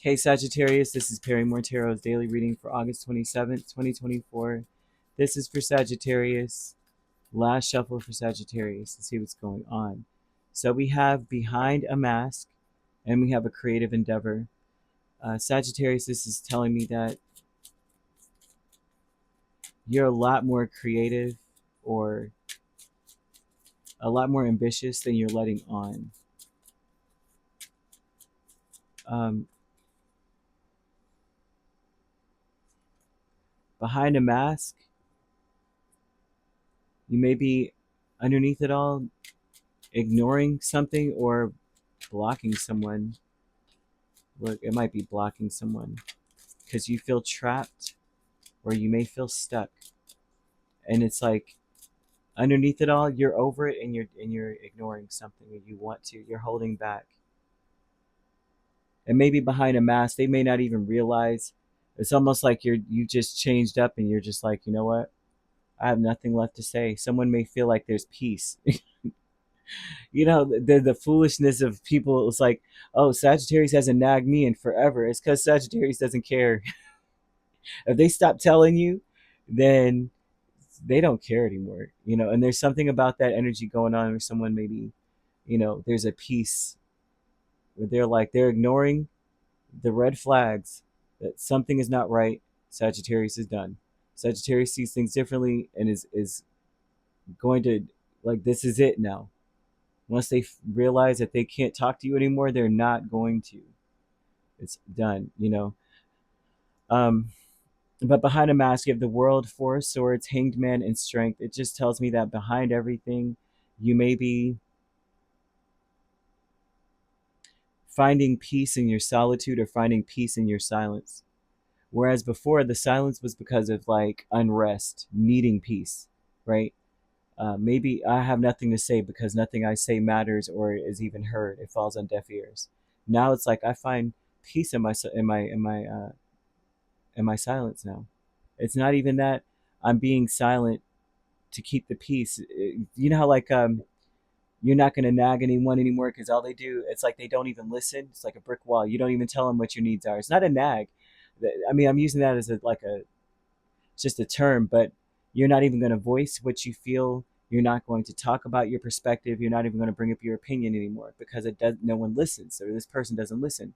Hey Sagittarius, this is Perrymore Tarot's daily reading for August 27th, 2024. This is for Sagittarius. Last shuffle for Sagittarius. Let's see what's going on. So we have behind a mask and we have a creative endeavor. Sagittarius, this is telling me that you're a lot more creative or a lot more ambitious than you're letting on. Behind a mask, you may be underneath it all ignoring something or blocking someone. Look, it might be blocking someone because you feel trapped or you may feel stuck. And it's like underneath it all, you're over it and you're ignoring something or you want to. You're holding back. And maybe behind a mask, they may not even realize. It's almost like you just changed up and you're just like, you know what? I have nothing left to say. Someone may feel like there's peace. You know, the foolishness of people. It's like, oh, Sagittarius hasn't nagged me in forever. It's because Sagittarius doesn't care. If they stop telling you, then they don't care anymore. You know, and there's something about that energy going on where someone maybe, you know, there's a piece where they're ignoring the red flags that something is not right. Sagittarius is done. Sagittarius sees things differently and is going to, like, this is it now. Once they realize that they can't talk to you anymore, they're not going to. It's done, you know. But behind a mask, you have the World, Four of Swords, Hanged Man, and Strength. It just tells me that behind everything, you may be finding peace in your solitude or finding peace in your silence. Whereas before, the silence was because of like unrest, needing peace, right? Maybe I have nothing to say because nothing I say matters or is even heard. It falls on deaf ears. Now it's like I find peace in my silence now. It's not even that I'm being silent to keep the peace. You know how like you're not going to nag anyone anymore because all they do, it's like they don't even listen. It's like a brick wall. You don't even tell them what your needs are. It's not a nag. I mean, I'm using that as it's just a term, but you're not even going to voice what you feel. You're not going to talk about your perspective. You're not even going to bring up your opinion anymore because no one listens, or this person doesn't listen.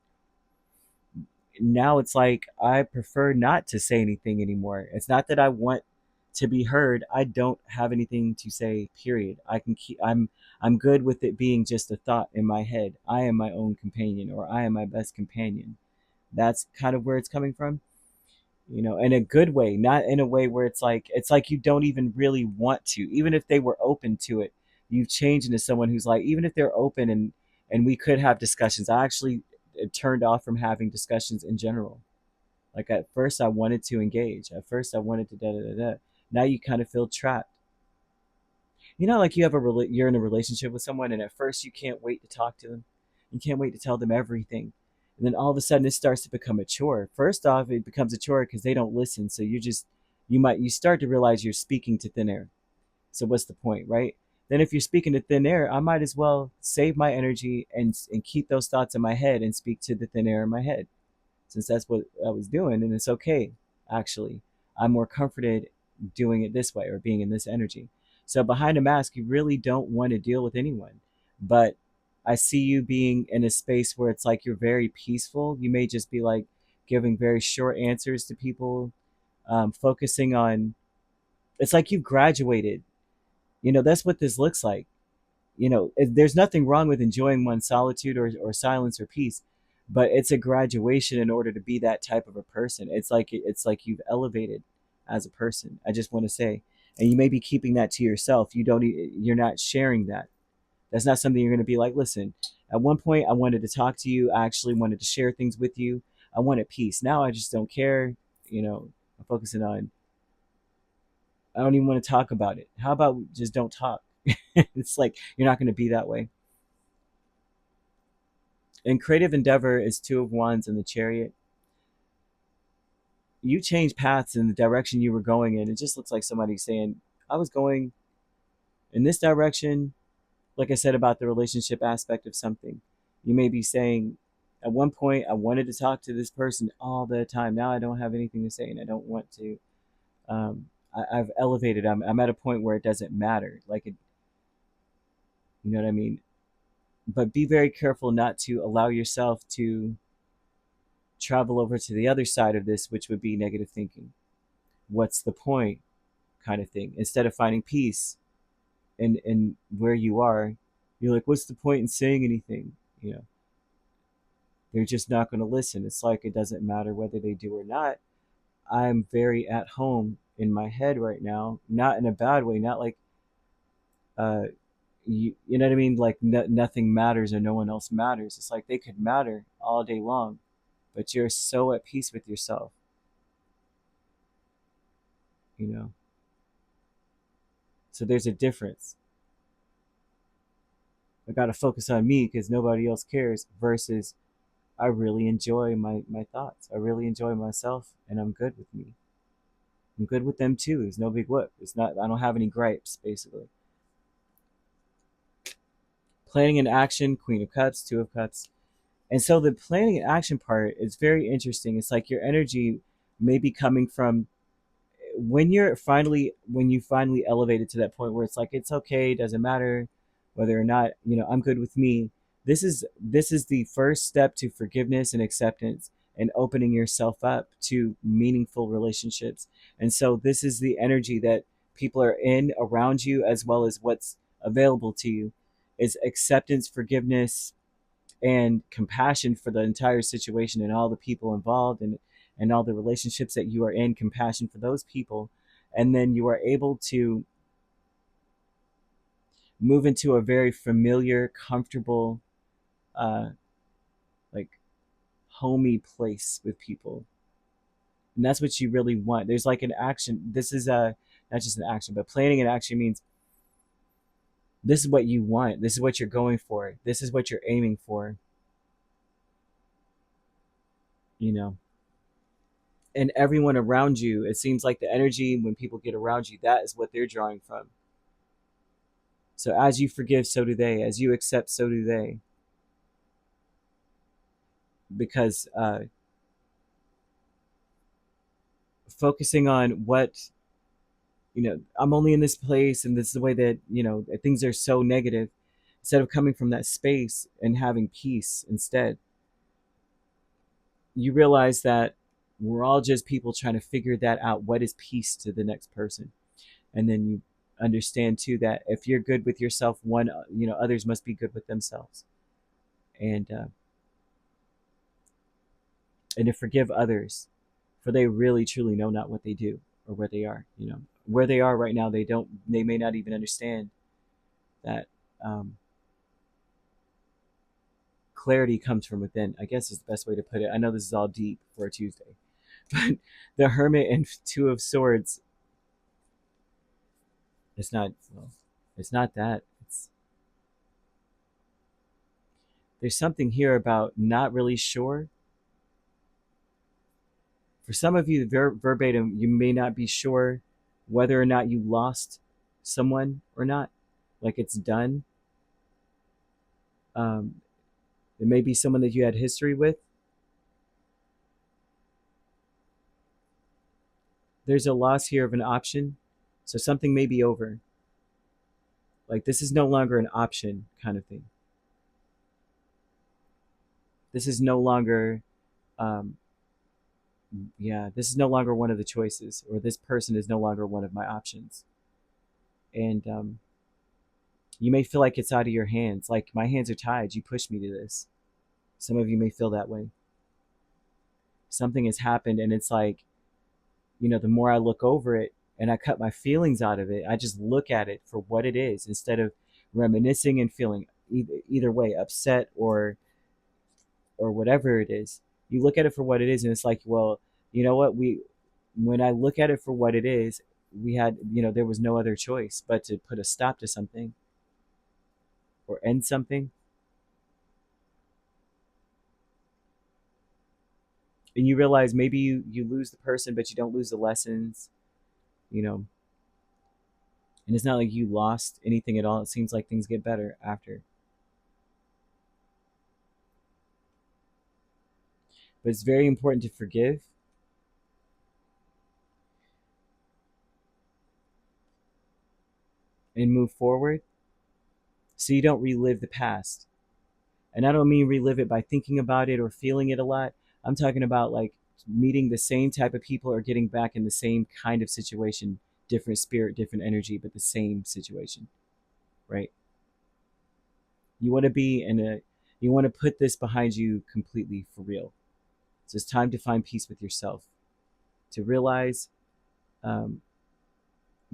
Now it's like I prefer not to say anything anymore. It's not that I want to be heard. I don't have anything to say, period. I can keep I'm good with it being just a thought in my head. I am my own companion, or I am my best companion. That's kind of where it's coming from, you know, in a good way, not in a way where it's like you don't even really want to. Even if they were open to it, you've changed into someone who's like, even if they're open and we could have discussions. I actually turned off from having discussions in general. Like at first I wanted to engage. At first I wanted to da da da da. Now you kind of feel trapped. You know, like you're in a relationship with someone, and at first you can't wait to talk to them. You can't wait to tell them everything. And then all of a sudden it starts to become a chore. First off, it becomes a chore because they don't listen. So you start to realize you're speaking to thin air. So what's the point, right? Then if you're speaking to thin air, I might as well save my energy and keep those thoughts in my head and speak to the thin air in my head, since that's what I was doing. And it's okay, actually. I'm more comforted doing it this way or being in this energy. So behind a mask, you really don't want to deal with anyone. But I see you being in a space where it's like you're very peaceful. You may just be like giving very short answers to people, focusing on, it's like you've graduated. You know, that's what this looks like. You know, there's nothing wrong with enjoying one's solitude or silence or peace, but it's a graduation in order to be that type of a person. It's like you've elevated as a person. I just want to say, and you may be keeping that to yourself. You're not sharing that. That's not something you're going to be like, listen, at one point I wanted to talk to you. I actually wanted to share things with you. I wanted peace. Now I just don't care. You know, I'm focusing on, I don't even want to talk about it. How about we just don't talk? It's like you're not going to be that way. And creative endeavor is Two of Wands in the Chariot. You change paths in the direction you were going in. It just looks like somebody saying, I was going in this direction. Like I said about the relationship aspect of something, you may be saying, At one point, I wanted to talk to this person all the time. Now I don't have anything to say, and I don't want to. I've elevated. I'm at a point where it doesn't matter. Like, you know what I mean? But be very careful not to allow yourself to travel over to the other side of this, which would be negative thinking. What's the point, kind of thing. Instead of finding peace in where you are, you're like, what's the point in saying anything? You know, they're just not going to listen. It's like it doesn't matter whether they do or not. I'm very at home in my head right now, not in a bad way, not like uh you know what I mean, like nothing matters or no one else matters. It's like they could matter all day long, but you're so at peace with yourself, you know. So there's a difference. I got to focus on me because nobody else cares, versus I really enjoy my thoughts. I really enjoy myself, and I'm good with me. I'm good with them too. There's no big whoop. It's not, I don't have any gripes, basically. Planning and action, Queen of Cups, Two of Cups. And so the planning and action part is very interesting. It's like your energy may be coming from when you finally elevate it to that point where it's like it's okay, it doesn't matter whether or not, you know, I'm good with me. This is the first step to forgiveness and acceptance and opening yourself up to meaningful relationships. And so this is the energy that people are in around you, as well as what's available to you, is acceptance, forgiveness, and compassion for the entire situation and all the people involved, and all the relationships that you are in, compassion for those people. And then you are able to move into a very familiar, comfortable, uh, like homey place with people. And that's what you really want. There's like an action. This is a, not just an action, but planning an action means this is what you want. This is what you're going for. This is what you're aiming for, you know. And everyone around you, it seems like the energy when people get around you, that is what they're drawing from. So as you forgive, so do they. As you accept, so do they. Because focusing on what, you know, I'm only in this place and this is the way that, you know, things are so negative, instead of coming from that space and having peace instead, you realize that we're all just people trying to figure that out. What is peace to the next person? And then you understand too that if you're good with yourself, one, you know, others must be good with themselves. And uh, and to forgive others, for they really truly know not what they do or where they are. You know, where they are right now, they may not even understand that um, clarity comes from within, I guess is the best way to put it. I know this is all deep for a Tuesday, but the Hermit and Two of Swords, it's not, well, it's not that. It's, there's something here about not really sure. For some of you, verbatim, you may not be sure whether or not you lost someone or not. Like it's done. Um, it may be someone that you had history with. There's a loss here of an option. So something may be over. Like this is no longer an option kind of thing. This is no longer, um, yeah, this is no longer one of the choices, or this person is no longer one of my options. And you may feel like it's out of your hands. Like my hands are tied. You pushed me to this. Some of you may feel that way. Something has happened, and it's like, you know, the more I look over it and I cut my feelings out of it, I just look at it for what it is instead of reminiscing and feeling either way, upset or whatever it is. You look at it for what it is, and it's like, well, you know what? When I look at it for what it is, we had, you know, there was no other choice but to put a stop to something or end something. And you realize maybe you lose the person, but you don't lose the lessons, you know. And it's not like you lost anything at all. It seems like things get better after. But it's very important to forgive and move forward so you don't relive the past. And I don't mean relive it by thinking about it or feeling it a lot. I'm talking about like meeting the same type of people or getting back in the same kind of situation, different spirit, different energy, but the same situation, right? You want to be in a, you want to put this behind you completely for real. So it's time to find peace with yourself, to realize um,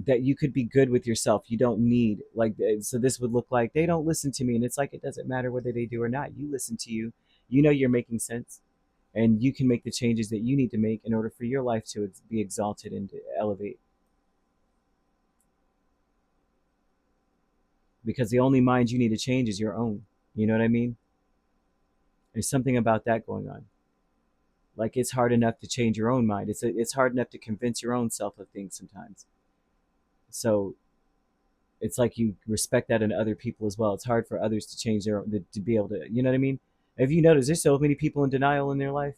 that you could be good with yourself. You don't need like, so this would look like they don't listen to me, and it's like it doesn't matter whether they do or not. You listen to you. You know you're making sense, and you can make the changes that you need to make in order for your life to be exalted and to elevate. Because the only mind you need to change is your own. You know what I mean? There's something about that going on. Like it's hard enough to change your own mind. It's hard enough to convince your own self of things sometimes. So it's like you respect that in other people as well. It's hard for others to change their own, to be able to, you know what I mean? If you notice, there's so many people in denial in their life.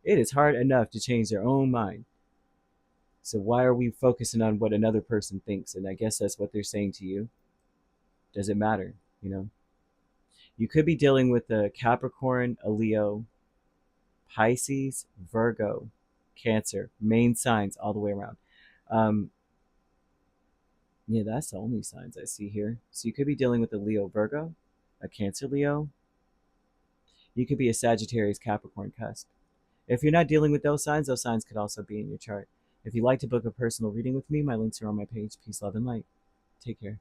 It is hard enough to change their own mind. So why are we focusing on what another person thinks? And I guess that's what they're saying to you. Does it matter? You know, you could be dealing with a Capricorn, a Leo, Pisces, Virgo, Cancer, main signs all the way around. Um, yeah, that's the only signs I see here. So you could be dealing with a Leo, Virgo, a Cancer, Leo. You could be a Sagittarius, Capricorn cusp. If you're not dealing with those signs could also be in your chart. If you'd like to book a personal reading with me, my links are on my page. Peace, love, and light. Take care.